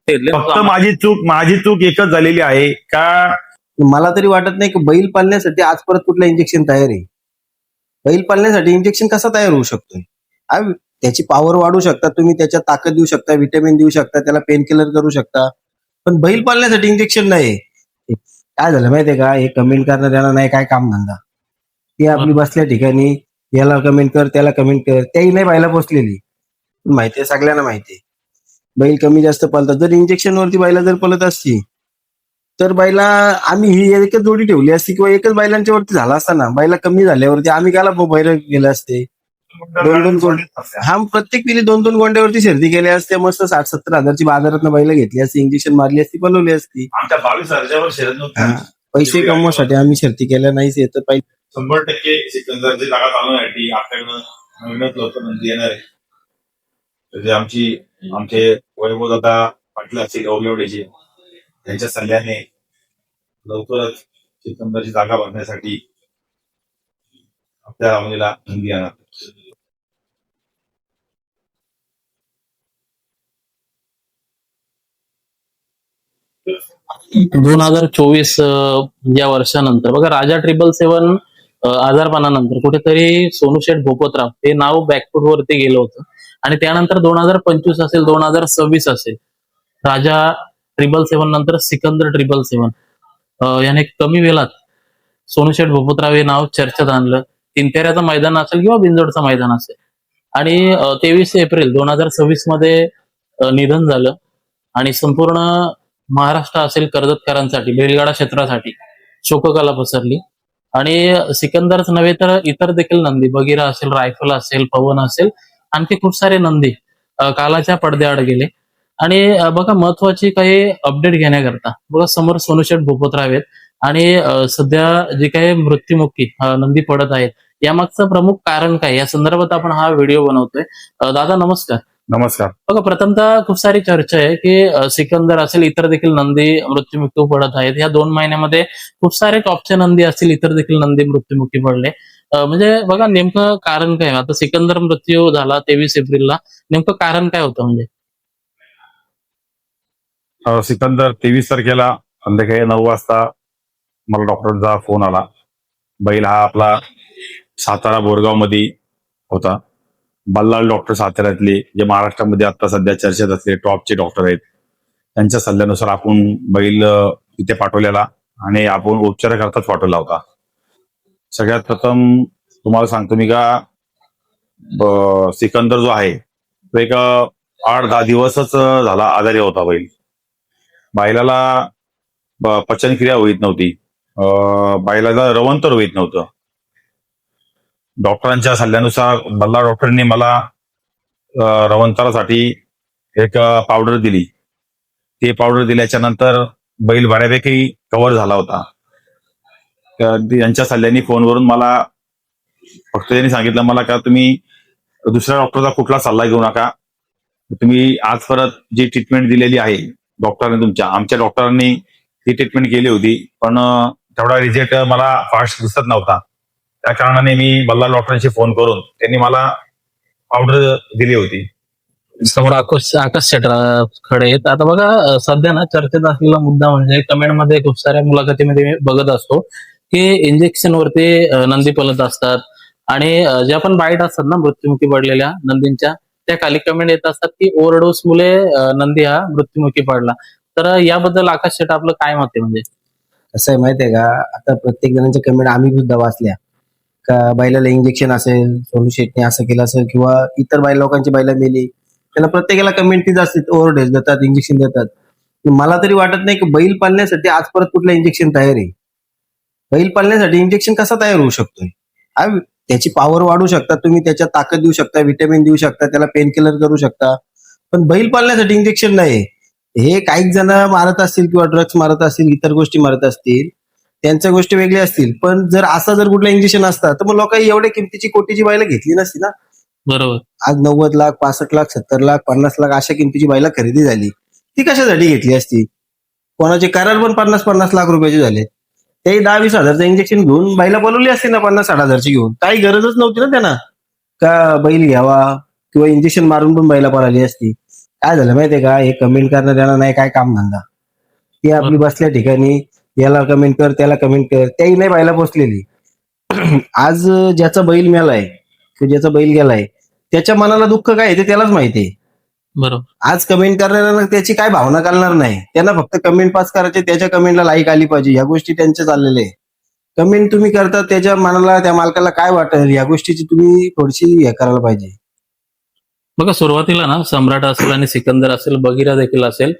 फक्त माझी चूक एकच झालेली आहे का? मला तरी वाटत नाही की बैल पालण्यासाठी आज परत कुठलं इंजेक्शन तयार आहे. बैल पालण्यासाठी इंजेक्शन कसा तयार होऊ शकतोय? त्याची पॉवर वाढू शकता तुम्ही, त्याच्यात ताकद देऊ शकता, विटॅमिन देऊ शकता, त्याला पेन किलर करू शकता, पण बैल पालण्यासाठी इंजेक्शन नाही. काय झालं माहितीये का, हे कमेंट करणाऱ्याला नाही काय काम धंदा. ती आपली बसल्या ठिकाणी याला कमेंट कर, त्याला कमेंट कर, त्याही नाही बायला पोचलेली. माहितीये, सगळ्यांना माहितीये बैल कमी जास्त पळतात. जर इंजेक्शन वरती बैला जर पळत असती तर बैला आम्ही ही एकच जोडी ठेवली असती किंवा एकच बैलांच्या वरती झाला असता ना. बैला कमी झाल्यावरती आम्ही काला बैल गेले असते. दोन गोंडे, हा प्रत्येक पिढी 2-2 गोंड्यावरती शर्दी केल्या असत्या, मस्त 60-70 हजारची बाजारात बैला घेतली असती, इंजेक्शन मारली असती, पळवली असती. आमच्या 22,000वर शर्यत नव्हती. पैसे कमवण्यासाठी आम्ही शर्ती केल्या नाहीच येत. 100% सिकंदरची जागा चालवण्यासाठी आपल्याकडं नवीनच लोक नंदी येणार आहे. म्हणजे आमचे वैभव दादा पाटील असतील ओरलेवड्याचे, त्यांच्या सल्ल्याने लवकरच सिकंदरची जागा भरण्यासाठी आपल्या रावणीला नंदी येणार. दोन 2024 या वर्षानंतर बघा, राजा 777 आजारपणानंतर कुठेतरी सोनूशेठ भोपतराव हे नाव बॅकफूट वरती गेलं होतं. आणि त्यानंतर 2025 असेल, 2026 असेल, राजा 777 नंतर सिकंदर 777 याने कमी वेळात सोनूशेठ भोपतराव हे नाव चर्चेत आणलं. तिनतेऱ्याचं मैदान असेल किंवा बिंजोडचं मैदान असेल. आणि 23 एप्रिल 2026 मध्ये निधन झालं. आणि संपूर्ण महाराष्ट्र असेल कर्जतकरांसाठी, बैलगाडा क्षेत्रासाठी शोककला पसरली. आणि सिकंदरच नव्हे तर इतर देखील नंदी, बगीरा असेल, रायफल असेल, पवन असेल, आणखी खूप सारे नंदी कालाच्या पडद्याआड गेले. आणि बघा, महत्वाची काही अपडेट घेण्याकरता बघा समोर सोनूशेठ भोपतराव आहेत. आणि सध्या जे काही मृत्युमुखी नंदी पडत आहेत, यामागचं प्रमुख कारण काय, या संदर्भात आपण हा व्हिडिओ बनवतोय. दादा नमस्कार. नमस्कार. बघा, प्रथमतः खूप सारी चर्चा आहे की सिकंदर असेल, इतर देखील नंदी मृत्युमुखी पडत आहेत. या 2 महिन्यामध्ये खूप सारे टॉपचे नंदी असतील, इतर देखील नंदी मृत्युमुखी पडले. म्हणजे बघा, नेमकं कारण काय? आता सिकंदर मृत्यू झाला 23 एप्रिलला, नेमकं कारण काय होतं? म्हणजे सिकंदर 23 तारखेला संध्याकाळी 9 वाजता मला डॉक्टरांचा फोन आला. बैल हा आपला सातारा बोरगाव मध्ये होता. बल्लाळ डॉक्टर साताऱ्यातले, जे महाराष्ट्रामध्ये आता सध्या चर्चेत असलेले टॉपचे डॉक्टर आहेत, त्यांच्या सल्ल्यानुसार आपण बैल इथे पाठवलेला आणि आपण उपचाराकरताच पाठवला होता. सगळ्यात प्रथम तुम्हाला सांगतो मी का, सिकंदर जो आहे तो एक 8-10 दिवसच झाला आजारी होता बैल. बैलाला पचनक्रिया होईत नव्हती, बैलाला रवंतर होईत नव्हतं. डॉक्टरांच्या सल्ल्यानुसार बल्लाळ डॉक्टरांनी मला रवंतरासाठी एक पावडर दिली. ते पावडर दिल्याच्या नंतर बैल बऱ्यापैकी कव्हर झाला होता. यांच्या सल्ल्याने फोनवरून मला फक्त त्यांनी सांगितलं मला का, तुम्ही दुसऱ्या डॉक्टरचा कुठला सल्ला घेऊ नका, तुम्ही आज परत जी ट्रीटमेंट दिलेली आहे डॉक्टरांनी, आमच्या डॉक्टरांनी ती ट्रीटमेंट केली होती, पण तेवढा रिझल्ट मला फास्ट दिसत नव्हता. त्या कारणाने मी बल्लाळ डॉक्टरांशी फोन करून त्यांनी मला पावडर दिली होती. समोर आकाश शेट खडे आहेत. आता बघा, सध्या ना चर्चेत असलेला मुद्दा म्हणजे कमेंटमध्ये खूप साऱ्या मुलाखतीमध्ये मी बघत असतो की इंजेक्शन वरती नंदी पळत असतात. आणि ज्या पण बाईट असतात ना मृत्युमुखी पडलेल्या नंदींच्या, त्या खाली कमेंट येत असतात की ओव्हरडोस मुले नंदी हा मृत्युमुखी पडला. तर याबद्दल आकाश शेट आपलं काय मत आहे? म्हणजे कसं आहे माहितीये का, आता प्रत्येक जणांच्या कमेंट आम्ही सुद्धा वाचल्या का, बैलाला इंजेक्शन असेल, सोनू शेटने असं केलं असेल किंवा इतर लोकांची बैला मेली, त्याला प्रत्येकाला कमेंट तीच असते, ओव्हरडोस देतात, इंजेक्शन देतात. मला तरी वाटत नाही की बैल पालण्यासाठी आज परत कुठलं इंजेक्शन तयार आहे. बैल पालण्यासाठी इंजेक्शन कसा तयार होऊ शकतोय? त्याची पॉवर वाढू शकता तुम्ही, त्याच्यात ताकद देऊ शकता, विटॅमिन देऊ शकता, त्याला पेन किलर करू शकता, पण बैल पालण्यासाठी इंजेक्शन नाही. हे काही जण मारत असतील किंवा ड्रग्स मारत असतील, इतर गोष्टी मारत असतील, त्यांच्या गोष्टी वेगळ्या असतील. पण जर असं जर कुठलं इंजेक्शन असतं तर मग लोकांनी एवढ्या किमतीची कोटीची बैला घेतली नसती ना. बरोबर. आज 90 लाख, 65 लाख, 70 लाख, 50 लाख अशा किमतीची बैला खरेदी झाली. ती कशासाठी घेतली असती? कोणाचे करार पण 50-50 लाख रुपयाचे झाले. ते 10-20 हजारचं इंजेक्शन घेऊन बैला बोलवली असते ना, 50-60 हजारची घेऊन. काही गरजच नव्हती ना त्यांना का बैल घ्यावा किंवा इंजेक्शन मारून पण बैला पळाली असती. काय झालं माहितीये का, हे कमेंट करणाऱ्याला नाही काय काम धंदा. ती आपली बसल्या ठिकाणी याला कमेंट कर, त्याला कमेंट कर, त्याही नाही बायला पोचलेली. आज ज्याचा बैल मेलाय किंवा ज्याचा बैल गेलाय त्याच्या मनाला दुःख काय आहे ते त्यालाच माहिती आहे. बरोबर. आज कमेंट करणाऱ्याला त्याची काय भावना कळणार नाही. त्यांना फक्त कमेंट पास करायचे, त्याच्या कमेंटला लाईक आली पाहिजे, ह्या गोष्टी त्यांच्या चाललेल्या आहे. कमेंट तुम्ही करता त्याच्या मनाला, त्या मालकाला काय वाटेल या गोष्टीची तुम्ही थोडीशी हे करायला पाहिजे. बघा सुरुवातीला ना सम्राट असेल आणि सिकंदर असेल, बगीरा देखील असेल,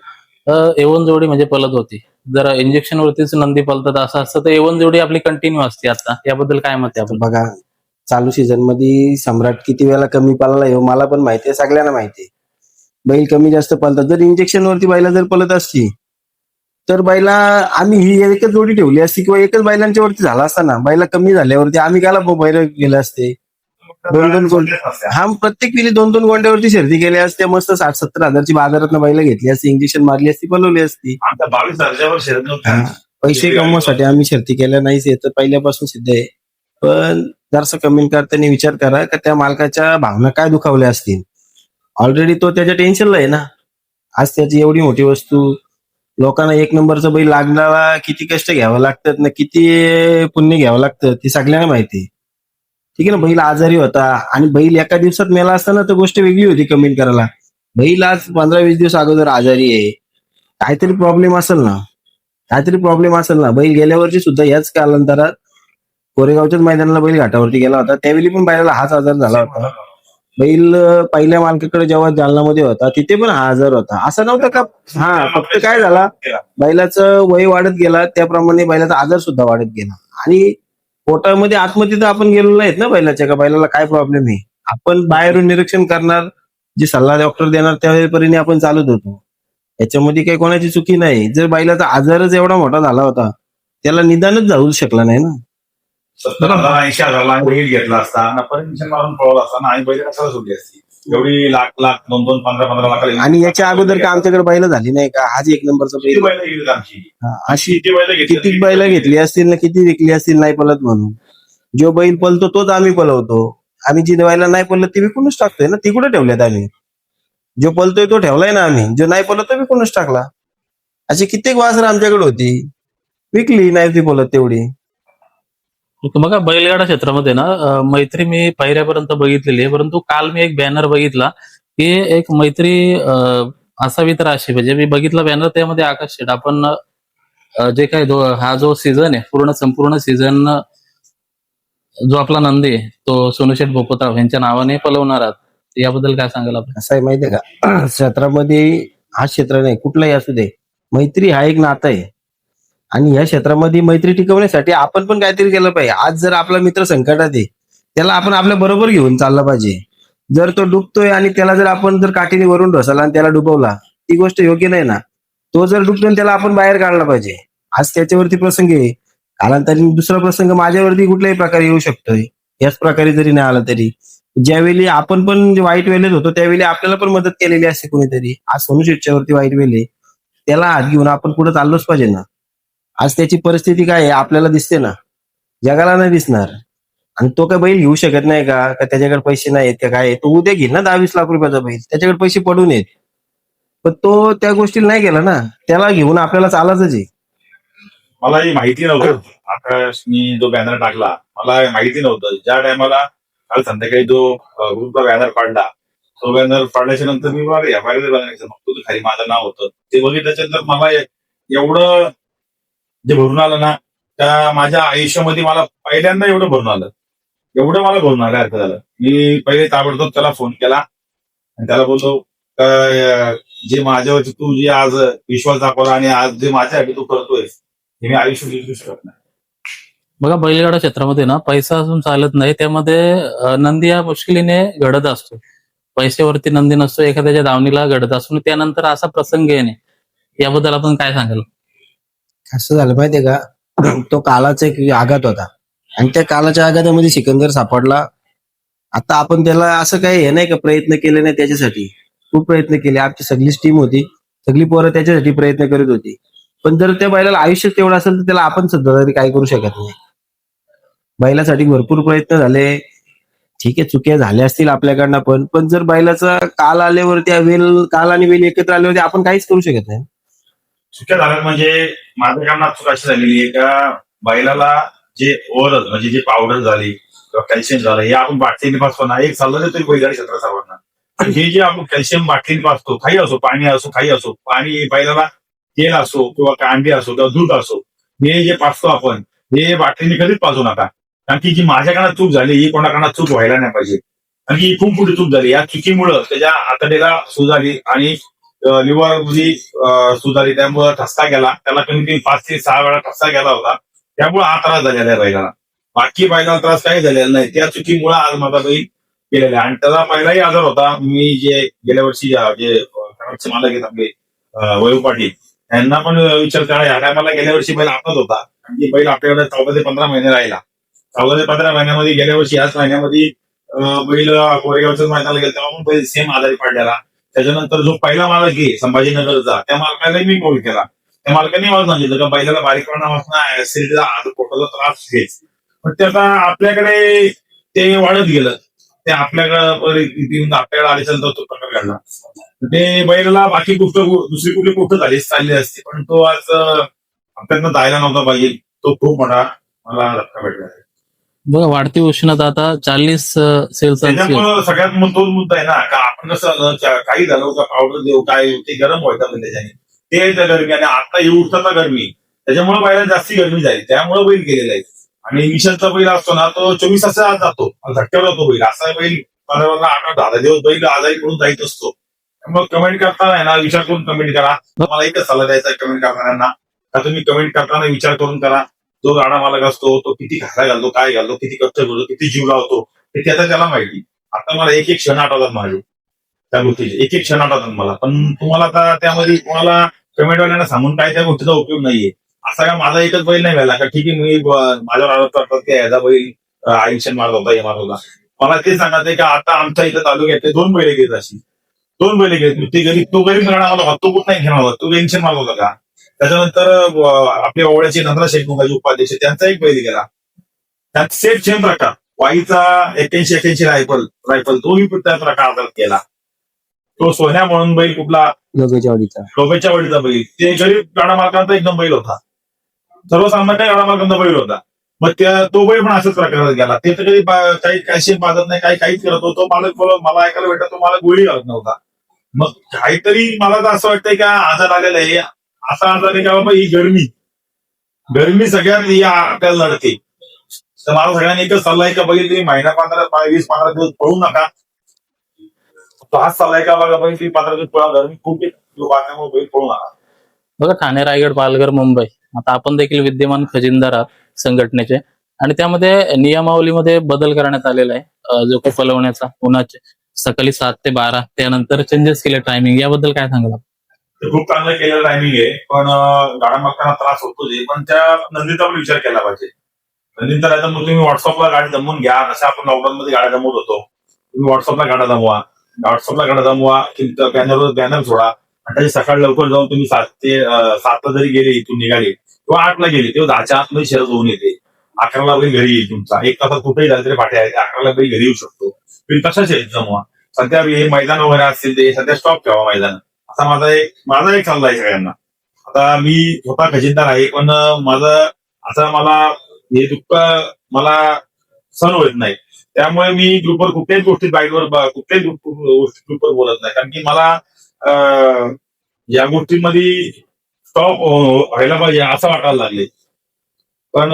एवन जोडी म्हणजे पलत होती. जर इंजेक्शन वरतीच नंदी पलतात असं असतं तर एवन जोडी आपली कंटिन्यू असते. आता याबद्दल काय मत आहे आपण? बघा, चालू सीझन मध्ये सम्राट किती वेळा कमी पळाला हे मला पण माहिती आहे, सगळ्यांना माहिती आहे. बैल कमी जास्त पळतात. जर इंजेक्शन वरती बैला जर पळत असती तर बैला आम्ही ही एकच जोडी ठेवली असती किंवा एकच बैलांच्या वरती झाला असता ना. बैला कमी झाल्यावरती आम्ही काला बैल गेले असते. दोन गोंडे, हा प्रत्येक वेळी 2-2 गोंड्यावरती शर्ती केल्या असत्या. मस्त 60-70 हजारची बाजारात बैला घेतली असती, इंजेक्शन मारली असती, पळवली असती. आमच्या 22,000वर शर्यत नव्हती. हा, पैसे कमवण्यासाठी आम्ही शर्ती केल्या नाहीच, हे तर पहिल्यापासून सिद्ध आहे. पण जरासं कमेंट करताना विचार करा का त्या मालकाच्या भावना काय दुखावल्या असतील. ऑलरेडी तो त्याच्या टेन्शनला आहे ना. आज त्याची एवढी मोठी वस्तू, लोकांना एक नंबरचं बैल लागणारा किती कष्ट घ्यावं लागतात ना, किती पुण्य घ्यावं लागतं ते सगळ्यांना माहिती आहे. ठीक आहे ना. बैल आजारी होता आणि बैल एका दिवसात मेला असताना तर गोष्ट वेगळी होती कमेंट करायला. बैल आज 15-20 दिवस अगोदर आजारी आहे, काहीतरी प्रॉब्लेम असेल ना, काहीतरी प्रॉब्लेम असेल ना. बैल गेल्या वर्षी सुद्धा याच कालांतरात कोरेगावच्याच मैदानाला बैल घाटावरती गेला होता, त्यावेळी पण बैलाला हाच आजार झाला होता. बैल पहिल्या मालकाकडे जेव्हा जालनामध्ये होता तिथे पण हा आजार होता. असं नव्हतं का. हा, फक्त काय झाला, बैलाचं वय वाढत गेला त्याप्रमाणे बैलाचा आजार सुद्धा वाढत गेला. आणि पोटामध्ये आतमध्ये तर आपण गेलेलो नाहीत ना बैलाच्या, का बैलाला काय प्रॉब्लेम आहे. आपण बाहेरून निरीक्षण करणार, जे सल्ला डॉक्टर देणार त्यावेळेपर्यंत आपण चालत होतो. याच्यामध्ये काही कोणाची चुकी नाही. जर बैलाचा आजारच एवढा मोठा झाला होता त्याला निदानच जाऊ शकला नाही ना. 70,000 80,000 बैल घेतला असता ना, परमिशन मारून पळवला असता ना, आणि बैल कशाला सुटली असती. एवढी लाख 2-2, 15-15 लाखाला. आणि याच्या अगोदर का आमच्याकडे बैल झाली नाही का. हाच एक नंबरचा किती बैल. बैल घेतली आमची, हा, अशी किती बैल घेतली, किती बैल घेतली असतील ना, किती विकली असतील नाही पळत म्हणून. जो बैल पळतो तोच आम्ही पळवतो. आम्ही जी बैला नाही पळत ती विकूनच टाकतोय ना. ती कुठे ठेवल्यात आम्ही. जो पळतोय तो ठेवलाय ना आम्ही, जो नाही पळत तो विकूनच टाकला. अशी कित्येक वासरं आमच्याकडे होती, विकली नाही ती पळत तेवढी. बघा बैलगाडा क्षेत्रामध्ये ना मैत्री मी पायऱ्यापर्यंत बघितलेली आहे, परंतु काल मी एक बॅनर बघितला की एक मैत्री असावी तर अशी, म्हणजे मी बघितला बॅनर, त्यामध्ये आकाश शेट आपण जे काही हा जो सीझन आहे संपूर्ण सीझन जो आपला नंदी आहे तो सोनूशेठ भोपतराव यांच्या नावाने पलवणार आहात. याबद्दल काय सांगाल आपण? असं आहे माहितीये का, क्षेत्रामध्ये हा क्षेत्र नाही कुठलाही असू दे, मैत्री हा एक नातं आहे. आणि या क्षेत्रामध्ये मैत्री टिकवण्यासाठी आपण पण काहीतरी केलं पाहिजे. आज जर आपला मित्र संकटात आहे त्याला आपण आपल्या बरोबर घेऊन चालला पाहिजे. जर तो डुबतोय आणि त्याला जर आपण जर काठीने वरून ढोसला आणि त्याला डुबवला, ती गोष्ट योग्य नाही ना. तो जर डुबतो आणि त्याला आपण बाहेर काढला पाहिजे. आज त्याच्यावरती प्रसंग आहे, कालांतराने दुसरा प्रसंग माझ्यावरती कुठल्याही प्रकारे येऊ शकतोय. याच प्रकारे जरी नाही आला तरी, ज्यावेळी आपण पण वाईट वेळेत होतो त्यावेळी आपल्याला पण मदत केलेली असते कोणीतरी. आज सोनू शेठच्या वरती वाईट वेळ आहे, त्याला हात घेऊन आपण पुढे चाललोच पाहिजे ना. आज त्याची परिस्थिती काय आहे आपल्याला दिसते ना, जगाला नाही दिसणार. आणि तो काय बैल घेऊ शकत नाही का त्याच्याकडे पैसे नाही आहेत का काय. तो उद्या घेईल ना 10-20 लाख रुपयाचा बैल, त्याच्याकडे पैसे पडून येत, पण तो त्या गोष्टीला नाही गेला ना. त्याला घेऊन आपल्याला चालायचंच आहे. मला ही माहिती नव्हतं. आकाशनी जो बॅनर टाकला मला माहिती नव्हतं. ज्या टायमाला काल संध्याकाळी जो ग्रुपला बॅनर काढला, तो बॅनर पाडल्याच्या नंतर मी मला या बॅनर बघतो खाली माझं नाव होतं. ते बघितल्याच्यानंतर मला एवढं जे भरून आलं ना, त्या माझ्या आयुष्यामध्ये मला पहिल्यांदा एवढं भरून आलं. एवढं मला भरून आल्यासारखं झालं. मी पहिले ताबडतोब त्याला फोन केला आणि त्याला बोलतो जे माझ्यावरती तू जे आज विश्वास दाखवला आणि आज जे माझ्यासाठी तू करतोय हे मी आयुष्य विसरू शकत नाही. बघा बैलगाडा क्षेत्रामध्ये ना पैसा असून चालत नाही. त्यामध्ये नंदी हा मुश्किलीने घडत असतो. पैशावरती नंदी नसतो, एखाद्याच्या दावणीला घडत असतो. त्यानंतर असा प्रसंग येणे, याबद्दल आपण काय सांगाल? असं झालं माहितीये का, तो कालाचा एक आघात होता आणि त्या कालाच्या आघातामध्ये सिकंदर सापडला. आता आपण त्याला असं काही हे नाही का प्रयत्न केले नाही त्याच्यासाठी, खूप प्रयत्न केले. आमची सगळीच टीम होती, सगळी पोरं त्याच्यासाठी प्रयत्न करीत होती. पण जर त्या बैलाला आयुष्य तेवढं असेल तर त्याला आपण सुद्धा तरी काय करू शकत नाही. बैलासाठी भरपूर प्रयत्न झाले, ठीक आहे, चुक्या झाल्या असतील आपल्याकडनं पण जर बैलाचा काल आल्यावरती काल आणि वेल एकत्र आल्यावरती आपण काहीच करू शकत नाही. चुक्या झाल्यात म्हणजे माझ्याकडनं चूक अशी झालेली आहे का बैलाला जे ओव्हरऑल म्हणजे जे पावडर झाली किंवा कॅल्शियम झालं हे आपण बाटलीने पाचतो ना, एक सल्ला देतो बैलगाडी क्षेत्र सर्वांना. आणि हे जे आपण कॅल्शियम बाटलीने पाचतो, काही असो, पाणी असो, काही असो, पाणी बैलाला तेल असो किंवा कांदे असो किंवा दूध असो, हे जे पाचतो आपण हे बाटलीने कधीच पाजू नका. कारण की जी माझ्याकडनं चूक झाली ही कोणाकडनं चूक व्हायला नाही पाहिजे. आणि ही खूप मोठी चूक झाली. या चुकीमुळं त्याच्या आतडेला सूज आली आणि लिव्हर मध्ये सूज आली, त्यामुळे ठसका गेला. त्याला कमी कमी 5 ते 6 वेळा ठसका गेला होता. त्यामुळे हा त्रास झालेला आहे बैलाला. बाकी बैलाला त्रास काही झालेला नाही. त्या चुकीमुळे आज माझा बैल केलेला आहे. आणि त्याचा पहिलाही आजार होता. मी जे गेल्या वर्षी जे कराडचे मालक आहेत आपले वैभव पाटील यांना पण विचार करा, ह्या टायमाला गेल्या वर्षी बैल आपत होता. आणि ती बैल आपल्याकडे 14 ते 15 महिने राहिला. 14 ते 15 महिन्यामध्ये गेल्या वर्षी याच महिन्यामध्ये बैल कोरेगावच्याच मैदानाला गेला तेव्हा पण बैल सेम आजारी पडलेला. त्याच्यानंतर जो पहिला मालक आहे संभाजीनगरचा त्या मालकालाही मी कॉल केला. त्या मालकाने मला सांगितलं का बैलाला बारीकपणापासून ऍसिडिटीचा पोटाचा त्रास हेच. पण ते आता आपल्याकडे ते वाढत गेलं. ते आपल्याकडे आल्याच्यानंतर तो प्रकार घडला. ते बैलाला बाकी गोष्ट दुसरी कुठली गोष्ट झालीच चालली असते, पण तो आज आपल्याकडनं जायला नव्हता पाहिजे. तो खूप मोठा मला धक्का भेटला. बघा वाढती उष्णता आता 40 सेल्सिअस. त्याच्यामुळं सगळ्यात तोच मुद्दा आहे ना का आपण कसं काही झालं का पावडर देऊ काय ते गरम व्हायचं त्याच्याने ते त्या गरमी आणि आता ही उष्णता गरमी त्याच्यामुळे बैलाला जास्ती गरमी झाली त्यामुळे बैल गेलेला आहे. आणि मिशनचा बैल असतो ना तो 24 तास आत जातो धक्क्यावर जातो बैल. असा बैल 8-10 दिवस बैल आजारी पडून जायच असतो. त्यामुळे कमेंट करताना ना विचार करून कमेंट करा. मला एकच सल्ला द्यायचा कमेंट करणाऱ्यांना का तुम्ही कमेंट करताना विचार करून करा. जो गाडा मालक असतो तो किती खायला घालतो, काय घालतो, किती कष्ट करतो, किती जीव लावतो हे त्याला माहिती. आता मला एक क्षण आठवतात माझे त्या गोष्टीचे, एक क्षण आठवतात मला. पण तुम्हाला आता त्यामध्ये कोणाला कमेंटवाल्यांना सांगून काय त्या गोष्टीचा उपयोग नाहीये. असा का माझा एकच बैल नाही व्हायला का ठीक आहे मी माझ्यावर आरोप करतात की याचा बैल आयुष्यात मारत होता हे मारत होता. मला ते सांगायचंय का आता आमच्या इथं तालुक्यात 2 बैल घेत अशी 2 बैल घेत ते गरीब तो गरीब गाडा मला होता तो कुठं नाही घेणार होता तो टेन्शन मारत होता का. त्याच्यानंतर आपल्या ओवळ्याचे नंद्रा शेख मुखाजी उपाध्यक्ष त्यांचा एक बैल गेला. त्यात सेम प्रकार वाईचा 81 रायफल तोही त्या प्रकारात केला. तो सोन्या म्हणून बैल कुठला लोकेच्या वडीचा बैल ते गरीब गाडा मालकांचा एकदम बैल होता. सर्वसामान्य गाडा मालकांचा बैल होता. मग तो बैल पण अशाच प्रकारात गेला. ते तर कधी काही कॅल्शियम पाजत नाही काहीच करत होतो. तो मालक मला ऐकायला भेटत तो मला गोळी घालत नव्हता. मग काहीतरी मला तर असं वाटतंय का आजार आलेला आहे. असा आजार आहे का बाबा ही गरमी सगळ्यात आपल्याला लढते. तर मला सगळ्यांनी एकच सल्ला आहे का बैल तुम्ही महिना 20-15 दिवस पळू नका. तो हाच सल्ला आहे का बघा बैल तुम्ही 15 दिवस पळा. गरमी खूप असल्यामुळे बैल पळू नका. बघा ठाणे, रायगड, पालघर, मुंबई आता आपण देखील विद्यमान खजिनदार आहात संघटनेचे आणि त्यामध्ये नियमावलीमध्ये बदल करण्यात आलेला आहे. जो काही पलवण्याचा उन्हाचे सकाळी 7 ते 12 त्यानंतर चेंजेस केले टायमिंग याबद्दल काय सांगाल? खूप चांगलं केलेलं टायमिंग आहे. पण गाड्या मालकांना त्रास होतो जे पण त्या नंदीचा पण विचार केला पाहिजे. नंदीचा नाही तर मग तुम्ही व्हॉट्सअपला गाडी जमवून घ्या. जसं आपण लॉकडाऊन मध्ये गाड्या जमवत होतो तुम्ही व्हॉट्सअपला गाड्या जमवा की बॅनर सोडा आणि त्याची सकाळी लवकर जाऊन तुम्ही 7 जरी गेले इथून निघाले किंवा 8 गेले तेव्हा 10च्या आतमध्ये शरद होऊन येते. 11 बैल घरी येईल तुमचा. 1 तासात कुठेही झाले तरी फाट्या आहेत 11 बैल घरी येऊ शकतो. तुम्ही तशाच जमवा. सध्या हे मैदान वगैरे असतील ते सध्या स्टॉप ठेवा मैदान. असा माझा एक सल्ला आहे सगळ्यांना. आता मी स्वतः खजिनदार आहे पण मला हे दुःख मला सहन होत नाही. त्यामुळे मी ग्रुपवर कुठल्याच गोष्टी ग्रुपवर बोलत नाही. कारण की मला या गोष्टींमध्ये स्टॉप व्हायला पाहिजे असं वाटायला लागले. पण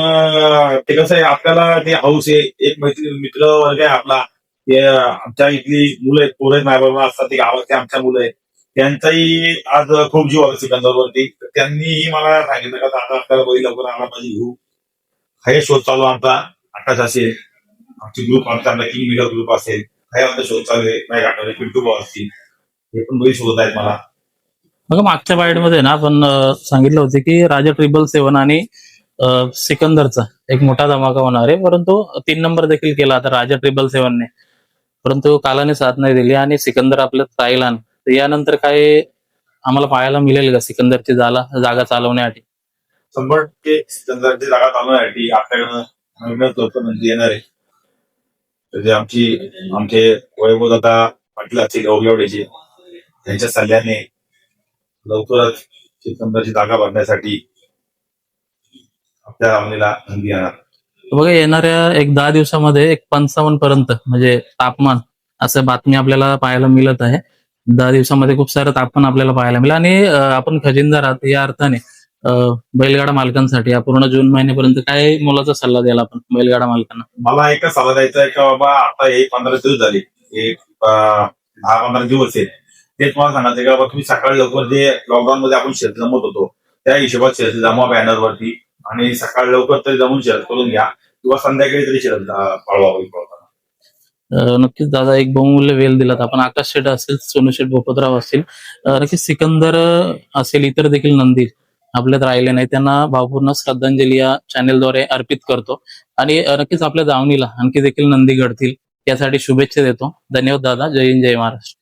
ते कसं आहे आपल्याला ते हाऊस आहे. एक मित्र वर्ग आहे आपला ते आमच्या इथली मुलं आहेत पोरं मायबाबा असतात ते गावातले आमच्या मुलं आहेत त्यांचाही आज खूप जीव आला सिकंदरवरती. त्यांनीही मला सांगितलं का आता आपल्याला बैल लवकर आला पाहिजे घेऊ. हे शोध चालू आमचा 8 असेल आमची ग्रुप आमचा किंग मेकर ग्रुप असेल हे आमचा शोध चालू आहे. नाही आठवले पिंटू भाऊ असतील हे पण बैल शोधत आहेत मला. बघा मागच्या बाईटमध्ये ना आपण सांगितलं होतं की राजा 777 आणि सिकंदरचा एक मोठा धमाका होणार आहे. परंतु 3 नंबर देखील केला आता राजा 777 ने. परंतु कालाने साथ नाही दिली आणि सिकंदर आपल्यात राहिला. तर यानंतर काय आम्हाला पाहायला मिळेल का सिकंदरची जागा चालवण्यासाठी? 100% सिकंदरची जागा चालवण्यासाठी आपल्याकडं येणार आहे. तर जे आमचे वैभवदादा पाटील असतील ओगलेवडेचे त्यांच्या सल्ल्याने लवकरच सिकंदरची जागा भरण्यासाठी आपल्या रामलीला संधी येणार. बघा येणाऱ्या एक 10 दिवसामध्ये एक 55 पर्यंत म्हणजे तापमान असं बातमी आपल्याला पाहायला मिळत आहे. 10 दिवसामध्ये खूप सारं तापमान आपल्याला पाहायला मिळेल आणि आपण खजिनदार आहात या अर्थाने बैलगाडा मालकांसाठी या पूर्ण जून महिन्यापर्यंत काय मोलाचा सल्ला द्याल आपण बैलगाडा मालकांना? मला एकच सल्ला द्यायचा आहे की बाबा आता हे 15 दिवस झाले, एक 10-15 दिवस आहेत, तेच मला सांगायचं की बाबा तुम्ही सकाळी लवकर जे लॉकडाऊन मध्ये आपण शेत जमवत होतो त्या हिशोबात शेत जमवा बॅनरवरती आणि सकाळी लवकर तरी जमून शेत करून घ्या किंवा संध्याकाळी तरी शेत पळवा बैल पळताना. नक्कीच दादा एक बहुमूल्य वेळ दिलात आपण. आकाश शेट असेल, सोनू शेट भोपतराव असतील, नक्कीच सिकंदर असेल, इतर देखील नंदी आपल्यात राहिले नाही, त्यांना भावपूर्ण श्रद्धांजली या चॅनेलद्वारे अर्पित करतो आणि नक्कीच आपल्या दावणीला आणखी देखील नंदी घडतील यासाठी शुभेच्छा देतो. धन्यवाद दादा. जय हिंद, जय महाराष्ट्र.